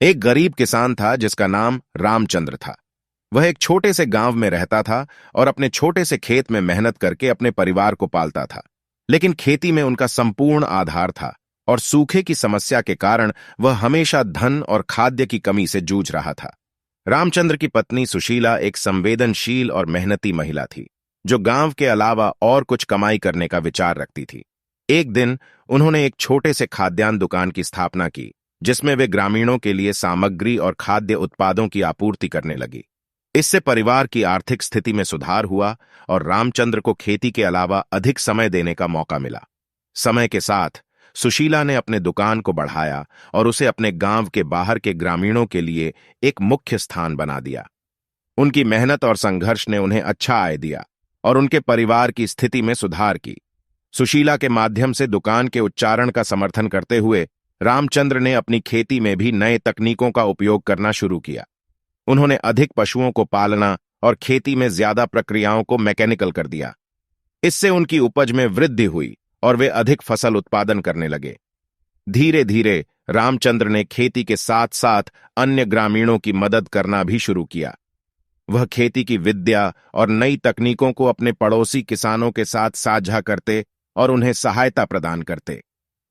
एक गरीब किसान था जिसका नाम रामचंद्र था। वह एक छोटे से गांव में रहता था और अपने छोटे से खेत में मेहनत करके अपने परिवार को पालता था। लेकिन खेती में उनका संपूर्ण आधार था और सूखे की समस्या के कारण वह हमेशा धन और खाद्य की कमी से जूझ रहा था। रामचंद्र की पत्नी सुशीला एक संवेदनशील और मेहनती महिला थी, जो गांव के अलावा और कुछ कमाई करने का विचार रखती थी। एक दिन उन्होंने एक छोटे से खाद्यान्न दुकान की स्थापना की, जिसमें वे ग्रामीणों के लिए सामग्री और खाद्य उत्पादों की आपूर्ति करने लगी। इससे परिवार की आर्थिक स्थिति में सुधार हुआ और रामचंद्र को खेती के अलावा अधिक समय देने का मौका मिला। समय के साथ सुशीला ने अपने दुकान को बढ़ाया और उसे अपने गांव के बाहर के ग्रामीणों के लिए एक मुख्य स्थान बना दिया। उनकी मेहनत और संघर्ष ने उन्हें अच्छा आय दिया और उनके परिवार की स्थिति में सुधार की। सुशीला के माध्यम से दुकान के उच्चारण का समर्थन करते हुए रामचंद्र ने अपनी खेती में भी नए तकनीकों का उपयोग करना शुरू किया। उन्होंने अधिक पशुओं को पालना और खेती में ज्यादा प्रक्रियाओं को मैकेनिकल कर दिया। इससे उनकी उपज में वृद्धि हुई और वे अधिक फसल उत्पादन करने लगे। धीरे धीरे रामचंद्र ने खेती के साथ साथ अन्य ग्रामीणों की मदद करना भी शुरू किया। वह खेती की विद्या और नई तकनीकों को अपने पड़ोसी किसानों के साथ साझा करते और उन्हें सहायता प्रदान करते।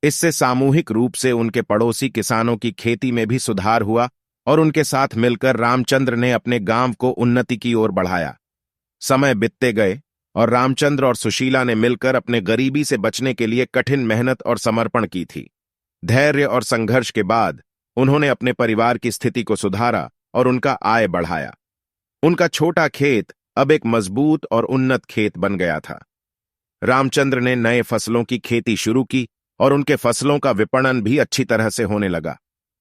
इससे सामूहिक रूप से उनके पड़ोसी किसानों की खेती में भी सुधार हुआ और उनके साथ मिलकर रामचंद्र ने अपने गांव को उन्नति की ओर बढ़ाया। समय बीतते गए और रामचंद्र और सुशीला ने मिलकर अपने गरीबी से बचने के लिए कठिन मेहनत और समर्पण की थी। धैर्य और संघर्ष के बाद उन्होंने अपने परिवार की स्थिति को सुधारा और उनका आय बढ़ाया। उनका छोटा खेत अब एक मजबूत और उन्नत खेत बन गया था। रामचंद्र ने नए फसलों की खेती शुरू की और उनके फसलों का विपणन भी अच्छी तरह से होने लगा।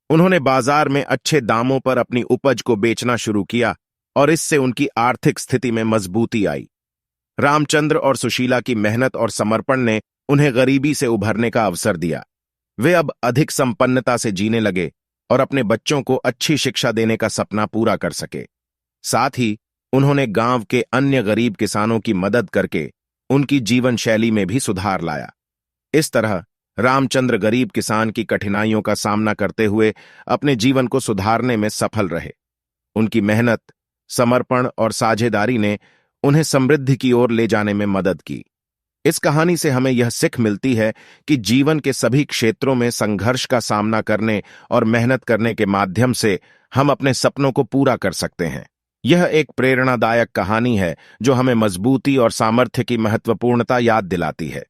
उन्होंने बाजार में अच्छे दामों पर अपनी उपज को बेचना शुरू किया और इससे उनकी आर्थिक स्थिति में मजबूती आई। रामचंद्र और सुशीला की मेहनत और समर्पण ने उन्हें गरीबी से उभरने का अवसर दिया। वे अब अधिक संपन्नता से जीने लगे और अपने बच्चों को अच्छी शिक्षा देने का सपना पूरा कर सके। साथ ही उन्होंने गांव के अन्य गरीब किसानों की मदद करके उनकी जीवन शैली में भी सुधार लाया। इस तरह रामचंद्र गरीब किसान की कठिनाइयों का सामना करते हुए अपने जीवन को सुधारने में सफल रहे। उनकी मेहनत, समर्पण और साझेदारी ने उन्हें समृद्धि की ओर ले जाने में मदद की। इस कहानी से हमें यह सीख मिलती है कि जीवन के सभी क्षेत्रों में संघर्ष का सामना करने और मेहनत करने के माध्यम से हम अपने सपनों को पूरा कर सकते हैं। यह एक प्रेरणादायक कहानी है जो हमें मजबूती और सामर्थ्य की महत्वपूर्णता याद दिलाती है।